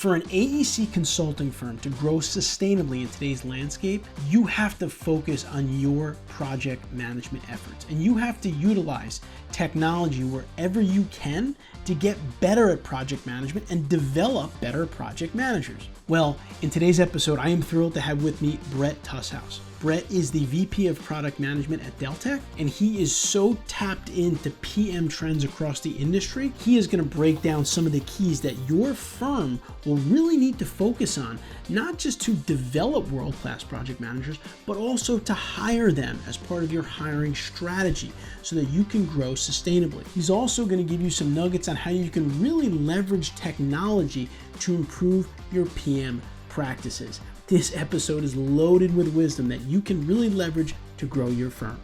For an AEC consulting firm to grow sustainably in today's landscape, you have to focus on your project management efforts, and you have to utilize technology wherever you can to get better at project management and develop better project managers. Well, in today's episode, I am thrilled to have with me Bret Tushaus. Bret is the VP of Product Management at Deltek, and he is so tapped into PM trends across the industry. He is going to break down some of the keys that your firm will really need to focus on, not just to develop world-class project managers, but also to hire them as part of your hiring strategy so that you can grow sustainably. He's also going to give you some nuggets on how you can really leverage technology to improve your PM practices. This episode is loaded with wisdom that you can really leverage to grow your firm.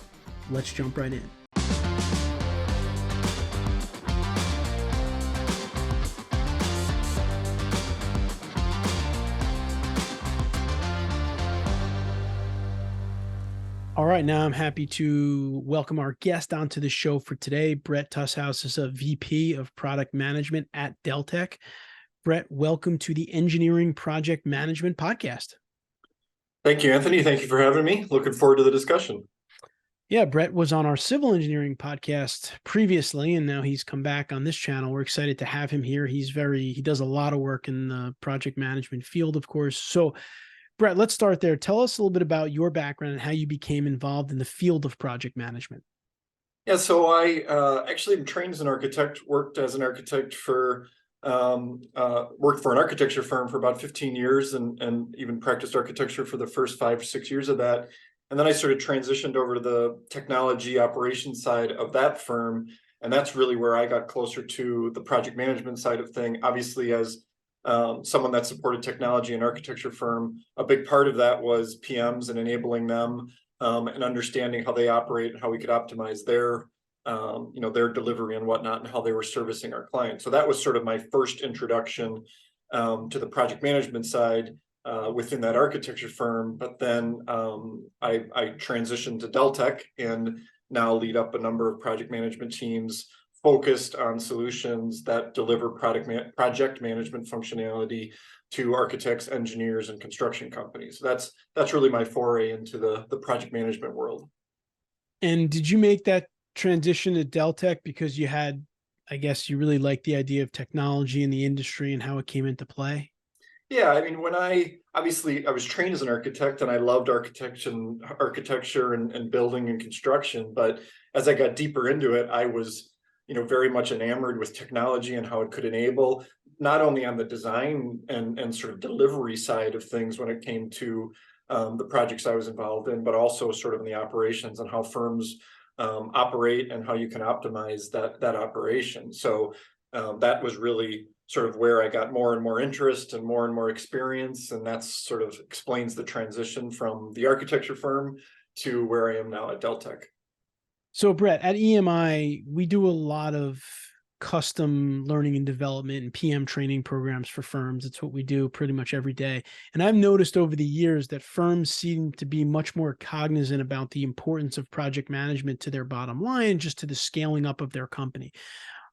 Let's jump right in. All right, now I'm happy to welcome our guest onto the show for today. Bret Tushaus is a VP of Product Management at Deltek. Bret, welcome to the Engineering Project Management Podcast. Thank you, Anthony. Thank you for having me. Looking forward to the discussion. Yeah, Bret was on our civil engineering podcast previously, and now he's come back on this channel. We're excited to have him here. He does a lot of work in the project management field, of course. So, Bret, let's start there. Tell us a little bit about your background and how you became involved in the field of project management. Yeah, so I actually am trained as an architect, worked as an architect worked for an architecture firm for about 15 years and even practiced architecture for the first 5 or 6 years of that. And then I sort of transitioned over to the technology operations side of that firm. And that's really where I got closer to the project management side of thing. Obviously, as someone that supported technology and architecture firm, a big part of that was PMs and enabling them and understanding how they operate and how we could optimize their delivery and whatnot, and how they were servicing our clients. So that was sort of my first introduction to the project management side within that architecture firm. But then I transitioned to Deltek and now lead up a number of project management teams focused on solutions that deliver project management functionality to architects, engineers, and construction companies. So that's really my foray into the project management world. And did you make that transition to Deltek because you you really liked the idea of technology in the industry and how it came into play? Yeah, I mean, I was trained as an architect and I loved architecture and building and construction. But as I got deeper into it, I was, very much enamored with technology and how it could enable not only on the design and sort of delivery side of things when it came to the projects I was involved in, but also sort of in the operations and how firms operate and how you can optimize that operation. So that was really sort of where I got more and more interest and more experience. And that's sort of explains the transition from the architecture firm to where I am now at Deltek. So Bret, at EMI, we do a lot of custom learning and development and PM training programs for firms. It's what we do pretty much every day. And I've noticed over the years that firms seem to be much more cognizant about the importance of project management to their bottom line, just to the scaling up of their company.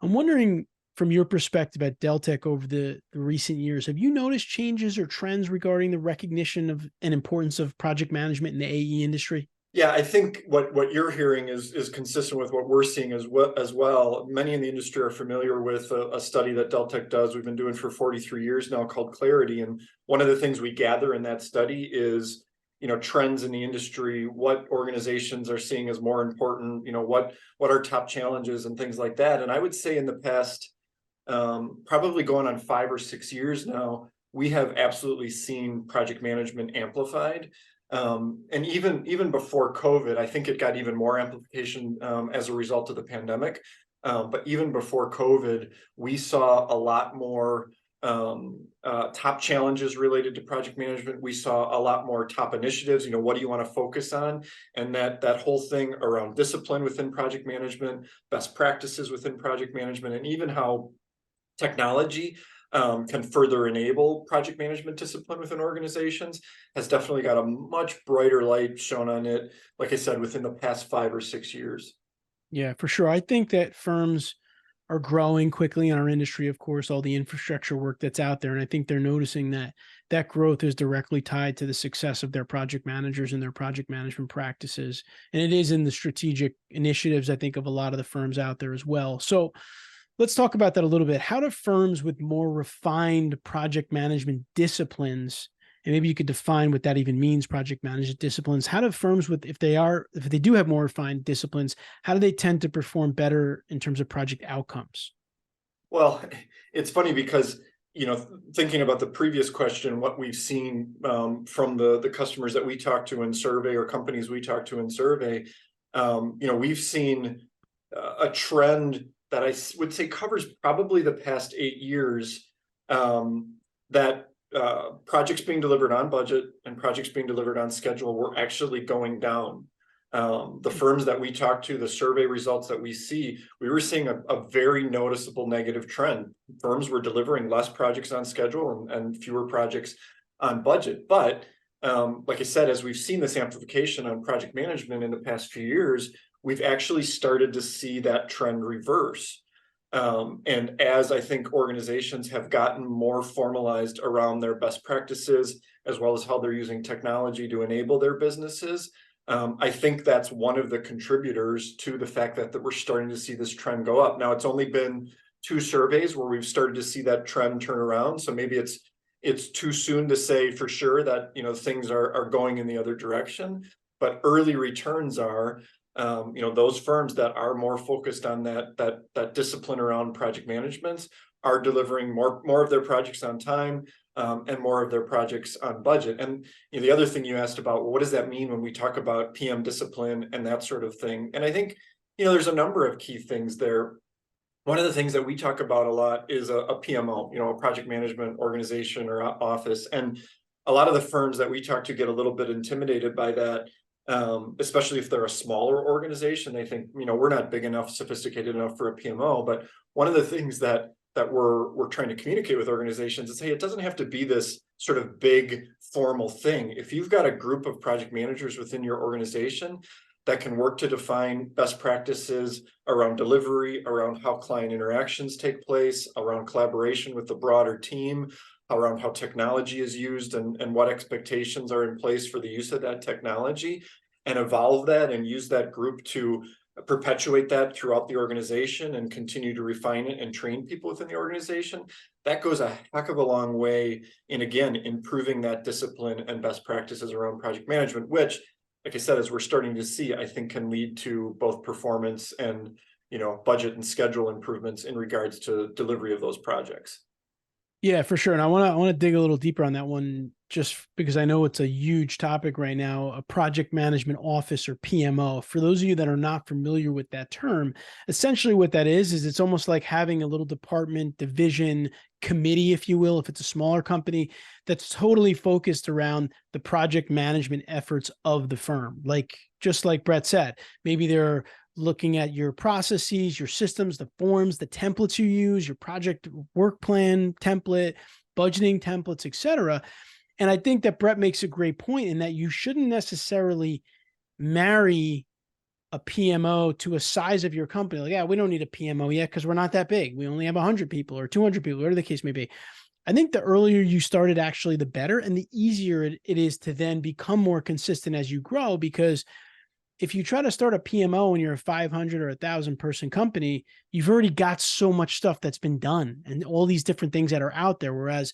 I'm wondering, from your perspective at Deltek over the recent years, have you noticed changes or trends regarding the recognition of and importance of project management in the AE industry? Yeah, I think what you're hearing is consistent with what we're seeing as well. Many in the industry are familiar with a study that Deltek does. We've been doing for 43 years now called Clarity. And one of the things we gather in that study is, trends in the industry, what organizations are seeing as more important, what are top challenges and things like that. And I would say in the past, probably going on 5 or 6 years now, we have absolutely seen project management amplified. And even before COVID, I think it got even more amplification as a result of the pandemic. But even before COVID, we saw a lot more top challenges related to project management. We saw a lot more top initiatives. What do you want to focus on? And that whole thing around discipline within project management, best practices within project management, and even how technology can further enable project management discipline within organizations has definitely got a much brighter light shown on it, like I said, within the past 5 or 6 years. Yeah, for sure. I think that firms are growing quickly in our industry, of course, all the infrastructure work that's out there. And I think they're noticing that that growth is directly tied to the success of their project managers and their project management practices. And it is in the strategic initiatives, I think, of a lot of the firms out there as well. So let's talk about that a little bit. How do firms with more refined project management disciplines, and maybe you could define what that even means, project management disciplines, how do firms with, if they do have more refined disciplines, how do they tend to perform better in terms of project outcomes? Well, it's funny because, thinking about the previous question, what we've seen from the customers that we talk to in survey, or companies we talk to in survey, we've seen a trend that I would say covers probably the past 8 years, that projects being delivered on budget and projects being delivered on schedule were actually going down. The firms that we talk to, the survey results that we see, we were seeing a very noticeable negative trend. Firms were delivering less projects on schedule and fewer projects on budget. But like I said, as we've seen this amplification on project management in the past few years, we've actually started to see that trend reverse. And as I think organizations have gotten more formalized around their best practices, as well as how they're using technology to enable their businesses, I think that's one of the contributors to the fact that we're starting to see this trend go up. Now, it's only been 2 surveys where we've started to see that trend turn around. So maybe it's too soon to say for sure that things are going in the other direction. But early returns are, those firms that are more focused on that discipline around project management are delivering more of their projects on time, and more of their projects on budget. And the other thing you asked about, well, what does that mean when we talk about PM discipline and that sort of thing? And I think there's a number of key things there. One of the things that we talk about a lot is a PMO, a project management organization or office. And a lot of the firms that we talk to get a little bit intimidated by that, especially if they're a smaller organization. They think, we're not big enough, sophisticated enough for a PMO. But one of the things that we're trying to communicate with organizations is, hey, it doesn't have to be this sort of big formal thing. If you've got a group of project managers within your organization that can work to define best practices around delivery, around how client interactions take place, around collaboration with the broader team, around how technology is used and what expectations are in place for the use of that technology, and evolve that and use that group to perpetuate that throughout the organization and continue to refine it and train people within the organization, that goes a heck of a long way in, again, improving that discipline and best practices around project management, which, like I said, as we're starting to see, I think can lead to both performance and, budget and schedule improvements in regards to delivery of those projects. Yeah, for sure. And I want to dig a little deeper on that one, just because I know it's a huge topic right now, a project management office, or PMO. For those of you that are not familiar with that term, essentially what that is it's almost like having a little department, division, committee, if you will, if it's a smaller company, that's totally focused around the project management efforts of the firm. Just like Bret said, maybe they're looking at your processes, your systems, the forms, the templates you use, your project work plan template, budgeting templates, etc. And I think that Bret makes a great point in that you shouldn't necessarily marry a PMO to a size of your company. Like, yeah, we don't need a PMO yet because we're not that big. We only have 100 people or 200 people, whatever the case may be. I think the earlier you started, actually, the better, and the easier it is to then become more consistent as you grow. Because if you try to start a PMO when you're a 500 or 1,000 person company, you've already got so much stuff that's been done and all these different things that are out there. Whereas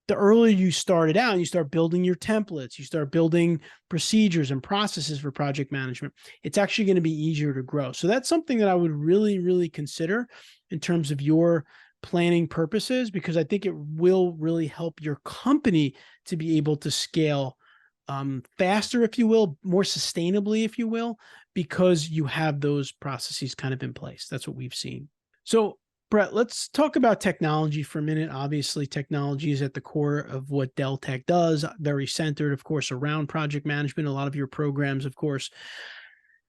the earlier you started out and you start building your templates, you start building procedures and processes for project management, it's actually going to be easier to grow. So that's something that I would really, really consider in terms of your planning purposes, because I think it will really help your company to be able to scale faster, if you will, more sustainably, if you will, because you have those processes kind of in place. That's what we've seen. So, Bret, let's talk about technology for a minute. Obviously, technology is at the core of what Deltek does, very centered, of course, around project management. A lot of your programs, of course.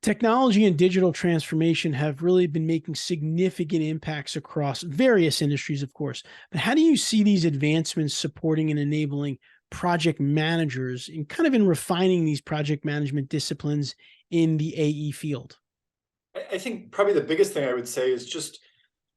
Technology and digital transformation have really been making significant impacts across various industries, of course. But how do you see these advancements supporting and enabling project managers and kind of in refining these project management disciplines in the AE field? I think probably the biggest thing I would say is just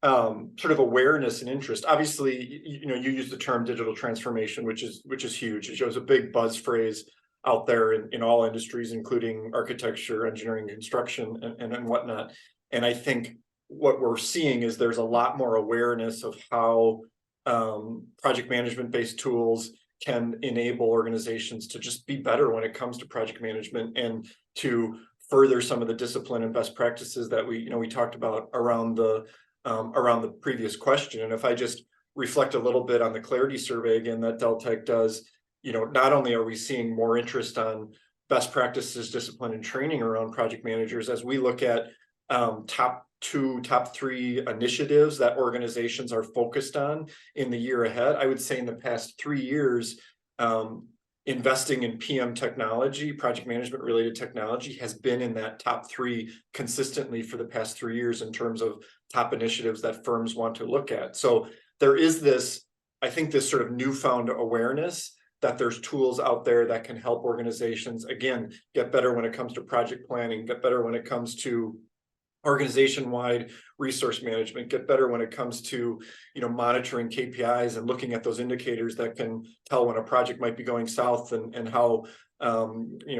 sort of awareness and interest. Obviously, you use the term digital transformation, which is huge. It shows a big buzz phrase out there in all industries, including architecture, engineering, construction, and whatnot. And I think what we're seeing is there's a lot more awareness of how project management based tools can enable organizations to just be better when it comes to project management, and to further some of the discipline and best practices that we talked about around the previous question. And if I just reflect a little bit on the Clarity survey again that Deltek does, not only are we seeing more interest on best practices, discipline, and training around project managers, as we look at top 3 initiatives that organizations are focused on in the year ahead. I would say in the past 3 years, investing in PM technology, project management related technology, has been in that top 3 consistently for the past 3 years in terms of top initiatives that firms want to look at. So there is this, I think, this sort of newfound awareness that there's tools out there that can help organizations, again, get better when it comes to project planning, get better when it comes to organization-wide resource management, get better when it comes to monitoring KPIs and looking at those indicators that can tell when a project might be going south, and how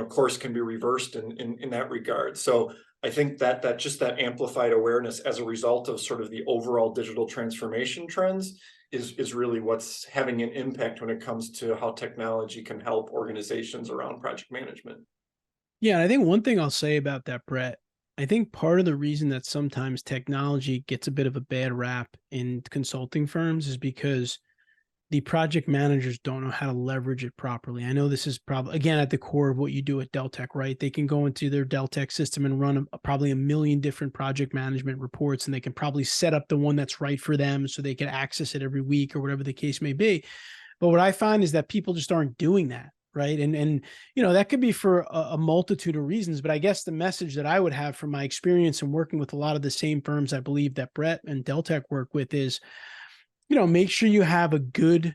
course can be reversed in that regard. So I think that just that amplified awareness as a result of sort of the overall digital transformation trends is really what's having an impact when it comes to how technology can help organizations around project management. Yeah, and I think one thing I'll say about that, Brett, I think part of the reason that sometimes technology gets a bit of a bad rap in consulting firms is because the project managers don't know how to leverage it properly. I know this is probably, again, at the core of what you do at Deltek, right? They can go into their Deltek system and run probably a million different project management reports, and they can probably set up the one that's right for them so they can access it every week or whatever the case may be. But what I find is that people just aren't doing that. Right. And that could be for a multitude of reasons. But I guess the message that I would have from my experience and working with a lot of the same firms I believe that Brett and Deltek work with is, make sure you have a good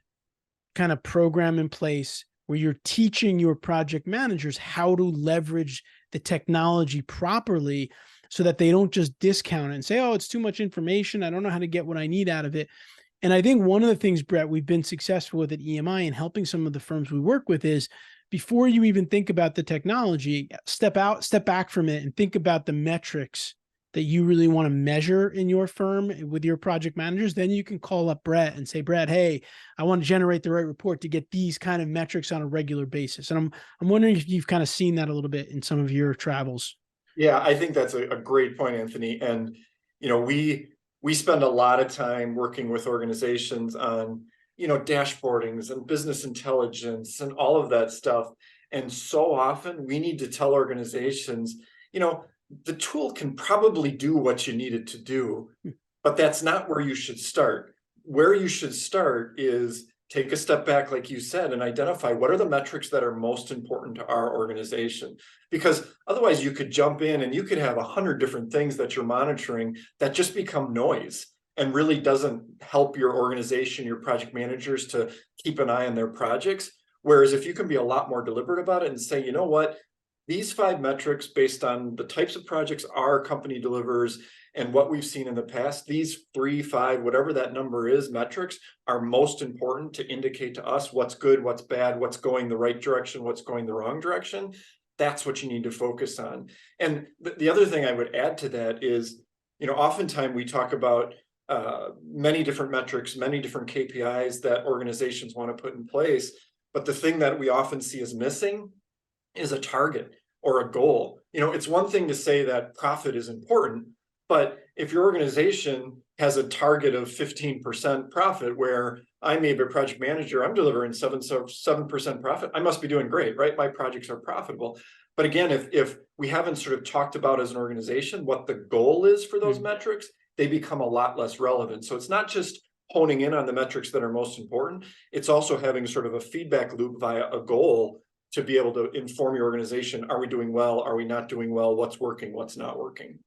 kind of program in place where you're teaching your project managers how to leverage the technology properly, so that they don't just discount it and say, oh, it's too much information, I don't know how to get what I need out of it. And I think one of the things, Brett, we've been successful with at EMI and helping some of the firms we work with is, before you even think about the technology, step back from it and think about the metrics that you really want to measure in your firm with your project managers. Then you can call up Brett and say, Brett, hey, I want to generate the right report to get these kind of metrics on a regular basis. And I'm wondering if you've kind of seen that a little bit in some of your travels. Yeah, I think that's a great point, Anthony. And, we spend a lot of time working with organizations on, dashboardings and business intelligence and all of that stuff. And so often we need to tell organizations, the tool can probably do what you need it to do, but that's not where you should start. Where you should start is take a step back, like you said, and identify what are the metrics that are most important to our organization. Because otherwise you could jump in and you could have 100 different things that you're monitoring that just become noise and really doesn't help your organization, your project managers, to keep an eye on their projects. Whereas if you can be a lot more deliberate about it and say, you know what, these 5 metrics based on the types of projects our company delivers and what we've seen in the past, these 3, 5, whatever that number is, metrics are most important to indicate to us what's good, what's bad, what's going the right direction, what's going the wrong direction. That's what you need to focus on. And the other thing I would add to that is, oftentimes we talk about many different metrics, many different KPIs that organizations want to put in place. But the thing that we often see as missing is a target or a goal. It's one thing to say that profit is important, but if your organization has a target of 15% profit, where I may be a project manager, I'm delivering 7% profit, I must be doing great, right? My projects are profitable. But again, if we haven't sort of talked about as an organization what the goal is for those metrics, they become a lot less relevant. So it's not just honing in on the metrics that are most important, it's also having sort of a feedback loop via a goal to be able to inform your organization. Are we doing well? Are we not doing well? What's working? What's not working?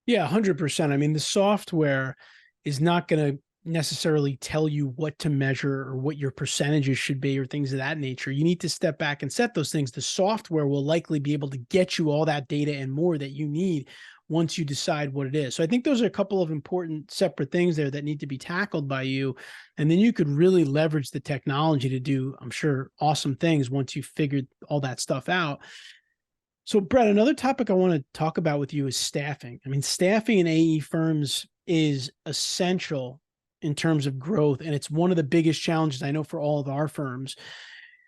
Yeah, 100%. I mean, the software is not going to necessarily tell you what to measure or what your percentages should be or things of that nature. You need to step back and set those things. The software will likely be able to get you all that data and more that you need. once you decide what it is. So I think those are a couple of important separate things there that need to be tackled by you. And then you could really leverage the technology to do, I'm sure, awesome things once you figured all that stuff out. So Bret, another topic I want to talk about with you is staffing. I mean, staffing in AE firms is essential in terms of growth, and it's one of the biggest challenges I know for all of our firms.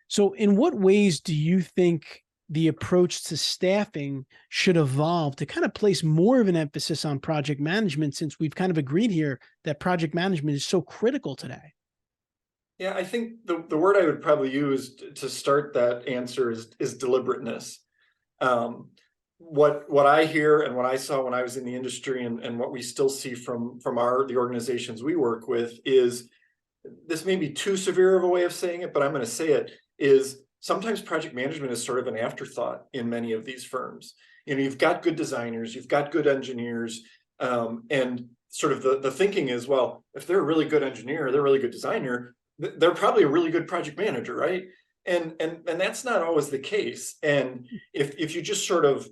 So in what ways do you think the approach to staffing should evolve to kind of place more of an emphasis on project management, since we've kind of agreed here that project management is so critical today? Yeah, I think the word I would probably use to start that answer is deliberateness. What I hear and what I saw when I was in the industry, and what we still see from the organizations we work with, is, this may be too severe of a way of saying it, but I'm going to say it, is sometimes project management is sort of an afterthought in many of these firms. You know, you've got good designers, you've got good engineers, and sort of the thinking is, well, if they're a really good engineer, they're a really good designer, they're probably a really good project manager, right? And that's not always the case. And if you just sort of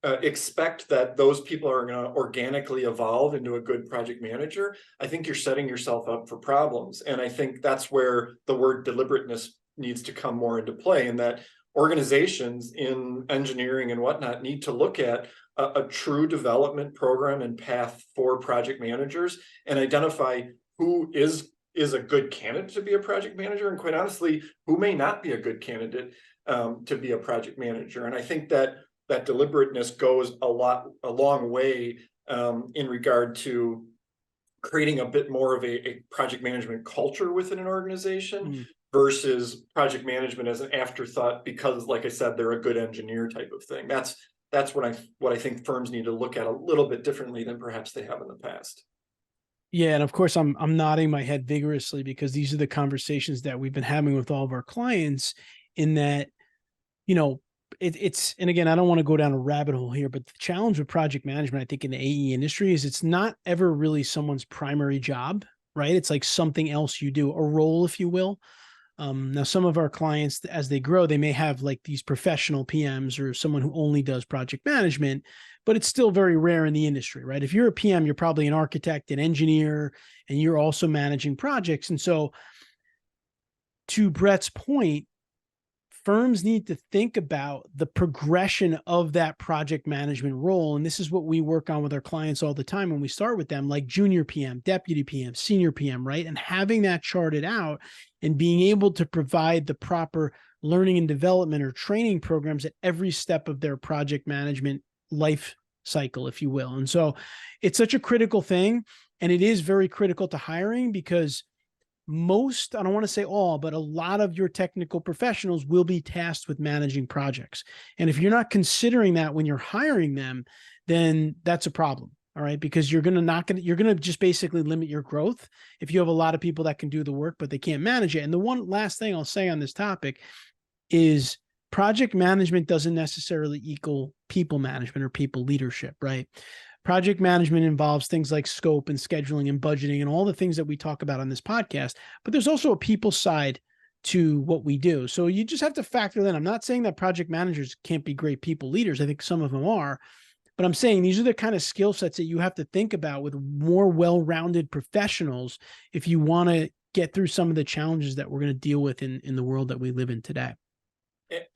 expect that those people are going to organically evolve into a good project manager, I think you're setting yourself up for problems. And I think that's where the word deliberateness needs to come more into play, and that organizations in engineering and whatnot need to look at a true development program and path for project managers, and identify who is a good candidate to be a project manager, and quite honestly, who may not be a good candidate to be a project manager. And I think that deliberateness goes a long way in regard to creating a bit more of a project management culture within an organization versus project management as an afterthought because, like I said, they're a good engineer type of thing. That's what I think firms need to look at a little bit differently than perhaps they have in the past. Yeah, and of course I'm nodding my head vigorously, because these are the conversations that we've been having with all of our clients, in that, you know, it's, and again, I don't want to go down a rabbit hole here, but the challenge with project management, I think, in the AE industry is it's not ever really someone's primary job, right? It's like something else you do, a role, if you will. Now, some of our clients, as they grow, they may have like these professional PMs or someone who only does project management, but it's still very rare in the industry, right? If you're a PM, you're probably an architect, an engineer, and you're also managing projects. And so, to Bret's point, firms need to think about the progression of that project management role. And this is what we work on with our clients all the time when we start with them, like junior PM, deputy PM, senior PM, right? And having that charted out and being able to provide the proper learning and development or training programs at every step of their project management life cycle, if you will. And so it's such a critical thing. And it is very critical to hiring, because most, I don't want to say all, but a lot of your technical professionals will be tasked with managing projects. And if you're not considering that when you're hiring them, then that's a problem. All right. Because you're going to just basically limit your growth if you have a lot of people that can do the work, but they can't manage it. And the one last thing I'll say on this topic is project management doesn't necessarily equal people management or people leadership, right? Project management involves things like scope and scheduling and budgeting and all the things that we talk about on this podcast, but there's also a people side to what we do. So you just have to factor that in. I'm not saying that project managers can't be great people leaders. I think some of them are, but I'm saying these are the kind of skill sets that you have to think about with more well-rounded professionals if you want to get through some of the challenges that we're going to deal with in the world that we live in today.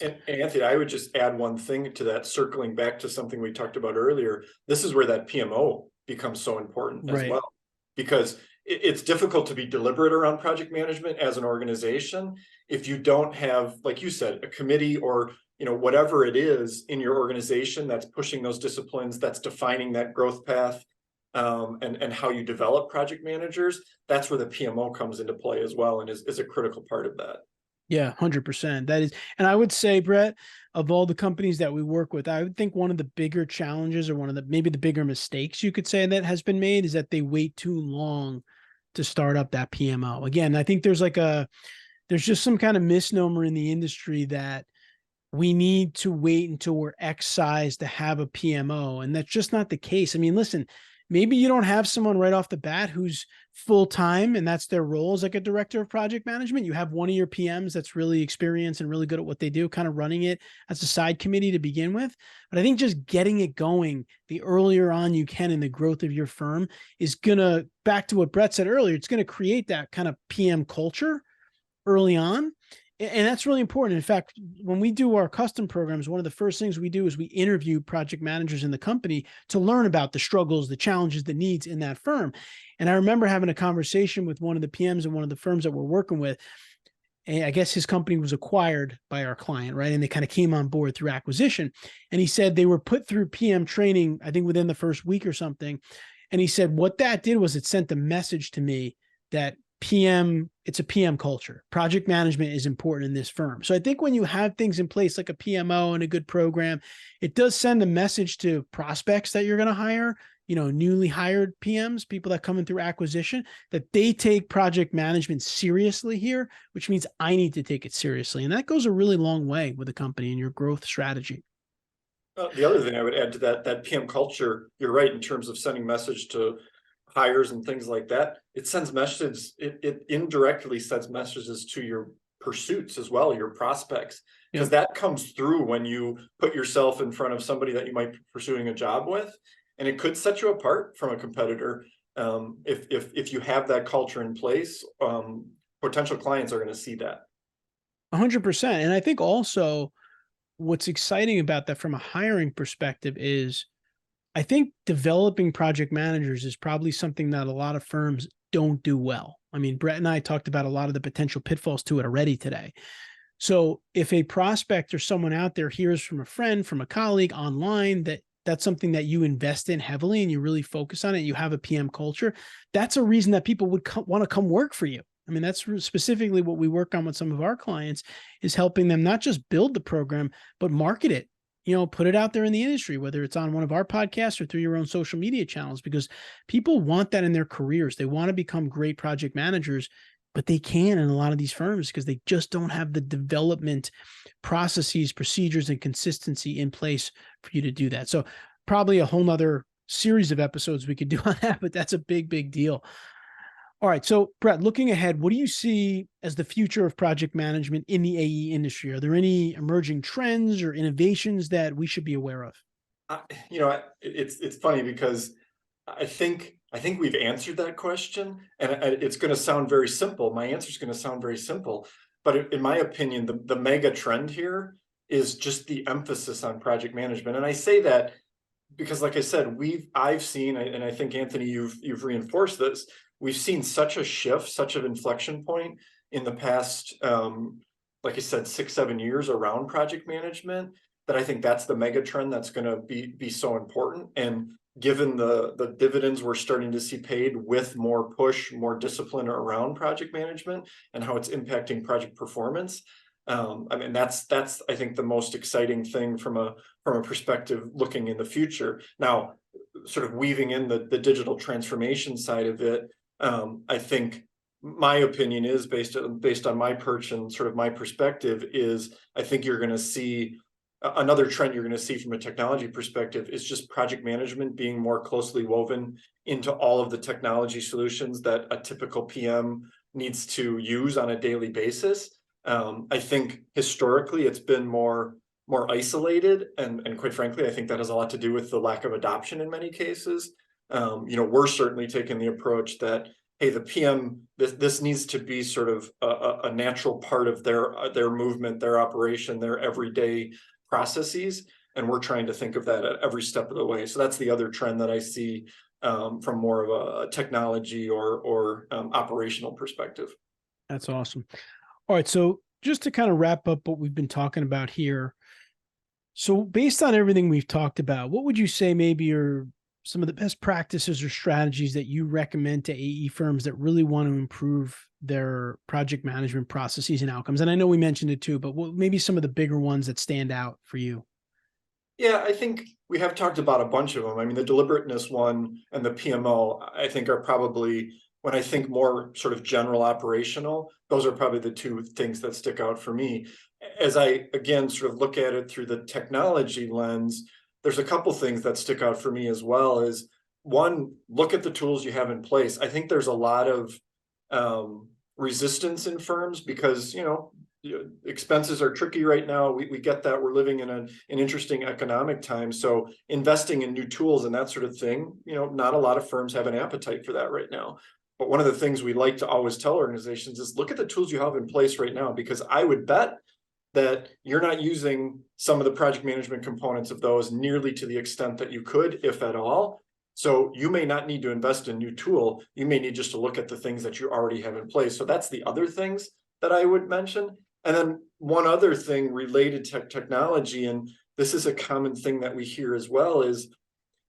And Anthony, I would just add one thing to that, circling back to something we talked about earlier. This is where that PMO becomes so important as well, because it's difficult to be deliberate around project management as an organization if you don't have, like you said, a committee or, you know, whatever it is in your organization that's pushing those disciplines, that's defining that growth path, and how you develop project managers. That's where the PMO comes into play as well, and is a critical part of that. Yeah, 100%. That is, and I would say, Bret, of all the companies that we work with, I would think one of the bigger challenges, or one of the, maybe the bigger mistakes you could say that has been made, is that they wait too long to start up that PMO. Again, I think there's just some kind of misnomer in the industry that we need to wait until we're X size to have a PMO. And that's just not the case. I mean, listen, maybe you don't have someone right off the bat who's full time, and that's their role as like a director of project management. You have one of your PMs that's really experienced and really good at what they do, kind of running it as a side committee to begin with. But I think just getting it going the earlier on you can in the growth of your firm is gonna, back to what Bret said earlier, it's gonna create that kind of PM culture early on. And that's really important. In fact, when we do our custom programs, one of the first things we do is we interview project managers in the company to learn about the struggles, the challenges, the needs in that firm. And I remember having a conversation with one of the PMs in one of the firms that we're working with. And I guess his company was acquired by our client, right? And they kind of came on board through acquisition. And he said they were put through PM training, I think within the first week or something. And he said what that did was it sent a message to me that it's a PM culture. Project management is important in this firm. So I think when you have things in place like a PMO and a good program, it does send a message to prospects that you're going to hire, newly hired PMs, people that come in through acquisition, that they take project management seriously here, which means I need to take it seriously. And that goes a really long way with a company and your growth strategy. The other thing I would add to that PM culture, you're right, in terms of sending message to hires and things like that, it sends messages, it indirectly sends messages to your pursuits as well, your prospects, because that comes through when you put yourself in front of somebody that you might be pursuing a job with, and it could set you apart from a competitor. If you have that culture in place, potential clients are going to see that. 100%. And I think also what's exciting about that from a hiring perspective is I think developing project managers is probably something that a lot of firms don't do well. I mean, Bret and I talked about a lot of the potential pitfalls to it already today. So if a prospect or someone out there hears from a friend, from a colleague online, that's something that you invest in heavily and you really focus on it, you have a PM culture, that's a reason that people would want to come work for you. I mean, that's specifically what we work on with some of our clients, is helping them not just build the program, but market it. Put it out there in the industry, whether it's on one of our podcasts or through your own social media channels, because people want that in their careers. They want to become great project managers, but they can in a lot of these firms because they just don't have the development processes, procedures, and consistency in place for you to do that. So probably a whole nother series of episodes we could do on that, but that's a big, big deal. All right. So Bret, looking ahead, what do you see as the future of project management in the AE industry? Are there any emerging trends or innovations that we should be aware of? It's funny because I think we've answered that question, and it's going to sound very simple. My answer is going to sound very simple, but in my opinion, the mega trend here is just the emphasis on project management. And I say that because, like I said, I've seen, and I think Anthony, you've reinforced this. We've seen such a shift, such an inflection point in the past, like I said, 6-7 years around project management, that I think that's the mega trend that's going to be so important. And given the dividends we're starting to see paid with more push, more discipline around project management and how it's impacting project performance, I mean, that's I think the most exciting thing from a perspective looking in the future. Now, sort of weaving in the digital transformation side of it, I think my opinion is based on my perch and sort of my perspective is I think you're going to see another trend you're going to see from a technology perspective is just project management being more closely woven into all of the technology solutions that a typical PM needs to use on a daily basis. I think historically it's been more isolated, and quite frankly, I think that has a lot to do with the lack of adoption in many cases. We're certainly taking the approach that, hey, the PM, this needs to be sort of a natural part of their movement, their operation, their everyday processes, and we're trying to think of that at every step of the way. So that's the other trend that I see from more of a technology or operational perspective. That's awesome. All right, so just to kind of wrap up what we've been talking about here. So based on everything we've talked about, what would you say maybe are some of the best practices or strategies that you recommend to AE firms that really want to improve their project management processes and outcomes? And I know we mentioned it too, but what maybe some of the bigger ones that stand out for you? Yeah, I think we have talked about a bunch of them. I mean, the deliberateness one and the PMO, I think are probably, when I think more sort of general operational, those are probably the two things that stick out for me. As I, again, sort of look at it through the technology lens, there's a couple things that stick out for me as well. Is one, look at the tools you have in place. I think there's a lot of resistance in firms because, expenses are tricky right now. We get that. We're living in an interesting economic time. So investing in new tools and that sort of thing, not a lot of firms have an appetite for that right now. But one of the things we like to always tell organizations is look at the tools you have in place right now, because I would bet that you're not using some of the project management components of those nearly to the extent that you could, if at all. So you may not need to invest in a new tool. You may need just to look at the things that you already have in place. So that's the other things that I would mention. And then one other thing related to technology, and this is a common thing that we hear as well, is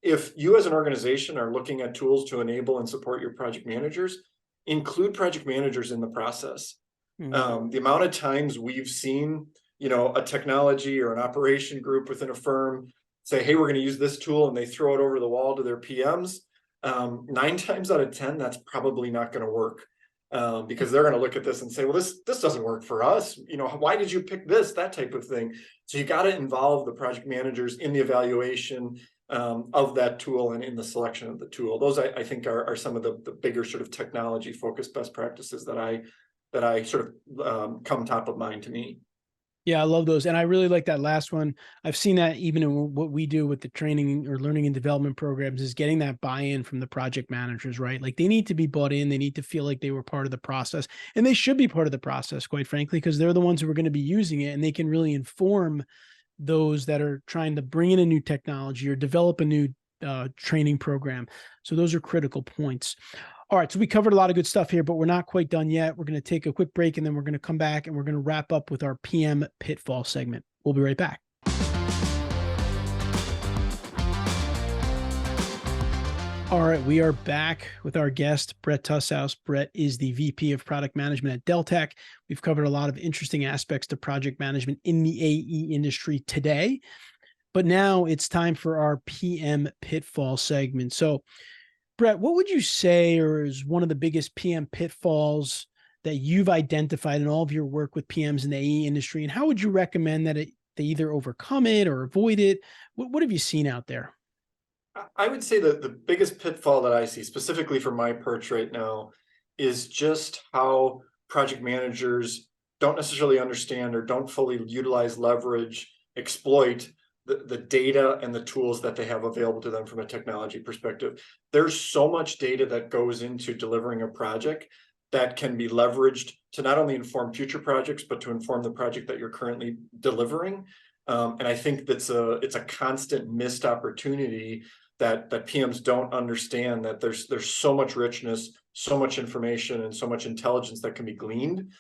if you as an organization are looking at tools to enable and support your project managers, include project managers in the process. The amount of times we've seen, a technology or an operation group within a firm say, hey, we're going to use this tool, and they throw it over the wall to their PMs. 9 times out of 10, that's probably not going to work. Because they're going to look at this and say, well, this doesn't work for us. Why did you pick this, that type of thing? So you got to involve the project managers in the evaluation of that tool and in the selection of the tool. Those I think are some of the bigger sort of technology focused best practices that I sort of come top of mind to me. Yeah, I love those. And I really like that last one. I've seen that even in what we do with the training or learning and development programs, is getting that buy-in from the project managers, right? Like they need to be bought in. They need to feel like they were part of the process, and they should be part of the process, quite frankly, because they're the ones who are going to be using it, and they can really inform those that are trying to bring in a new technology or develop a new training program. So those are critical points. All right, so we covered a lot of good stuff here, but we're not quite done yet. We're going to take a quick break, and then we're going to come back and we're going to wrap up with our PM pitfall segment. We'll be right back. All right, we are back with our guest, Bret Tushaus. Bret is the VP of Product Management at Deltek. We've covered a lot of interesting aspects to project management in the AE industry today, but now it's time for our PM pitfall segment. So, Bret, what would you say is one of the biggest PM pitfalls that you've identified in all of your work with PMs in the AE industry, and how would you recommend that they either overcome it or avoid it? What have you seen out there? I would say that the biggest pitfall that I see specifically from my perch right now is just how project managers don't necessarily understand or don't fully utilize, leverage, exploit the data and the tools that they have available to them from a technology perspective. There's so much data that goes into delivering a project that can be leveraged to not only inform future projects, but to inform the project that you're currently delivering. And I think it's a constant missed opportunity that PMs don't understand, that there's so much richness, so much information, and so much intelligence that can be gleaned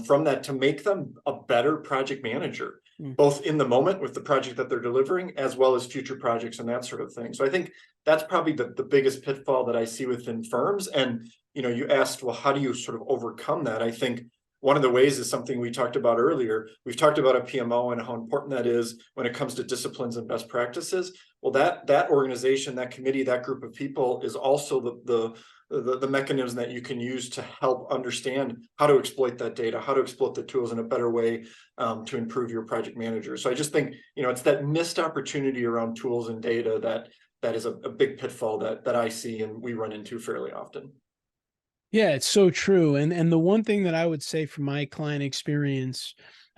from that to make them a better project manager, both in the moment with the project that they're delivering, as well as future projects and that sort of thing. So I think that's probably the biggest pitfall that I see within firms. And, you asked, well, how do you sort of overcome that? I think one of the ways is something we talked about earlier. We've talked about a PMO and how important that is when it comes to disciplines and best practices. Well, that organization, that committee, that group of people is also the mechanism that you can use to help understand how to exploit that data, how to exploit the tools in a better way to improve your project manager. So I just think, it's that missed opportunity around tools and data that is a big pitfall that I see and we run into fairly often. Yeah, it's so true. And the one thing that I would say from my client experience,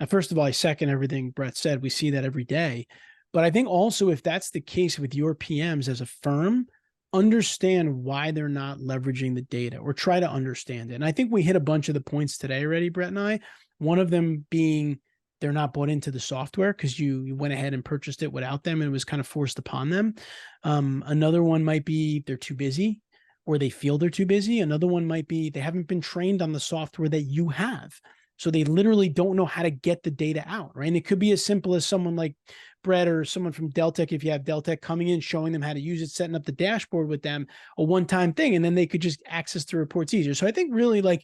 first of all, I second everything Bret said. We see that every day. But I think also, if that's the case with your PMs as a firm, understand why they're not leveraging the data, or try to understand it. And I think we hit a bunch of the points today already, Bret and I. One of them being they're not bought into the software because you went ahead and purchased it without them and it was kind of forced upon them. Another one might be they're too busy, or they feel they're too busy. Another one might be they haven't been trained on the software that you have. So they literally don't know how to get the data out, right? And it could be as simple as someone like Bret or someone from Deltek, if you have Deltek, coming in, showing them how to use it, setting up the dashboard with them, a one-time thing, and then they could just access the reports easier. So I think really, like,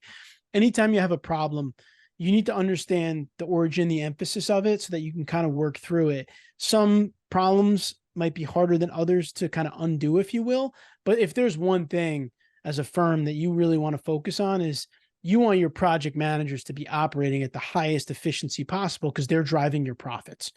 anytime you have a problem, you need to understand the origin, the emphasis of it, so that you can kind of work through it. Some problems might be harder than others to kind of undo, if you will. But if there's one thing as a firm that you really want to focus on, is you want your project managers to be operating at the highest efficiency possible, because they're driving your profits.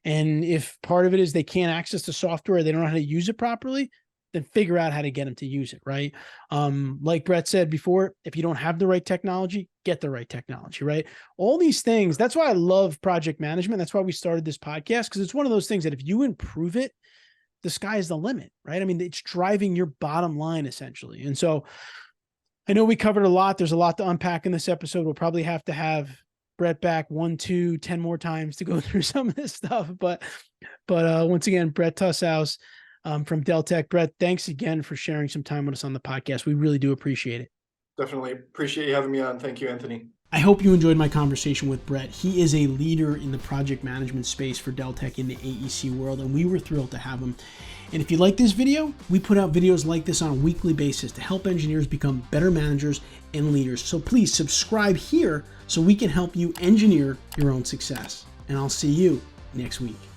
And if part of it is they can't access the software, they don't know how to use it properly, then figure out how to get them to use it, right? Like Bret said before, if you don't have the right technology, get the right technology, right? All these things. That's why I love project management. That's why we started this podcast, because it's one of those things that if you improve it, the sky is the limit, right? I mean, it's driving your bottom line essentially. And so I know we covered a lot. There's a lot to unpack in this episode. We'll probably have to have Bret back 1, 2, 10 more times to go through some of this stuff. But once again, Bret Tushaus from Deltek. Bret, thanks again for sharing some time with us on the podcast. We really do appreciate it. Definitely appreciate you having me on. Thank you, Anthony. I hope you enjoyed my conversation with Bret. He is a leader in the project management space for Deltek in the AEC world, and we were thrilled to have him. And if you like this video, we put out videos like this on a weekly basis to help engineers become better managers and leaders. So please subscribe here so we can help you engineer your own success. And I'll see you next week.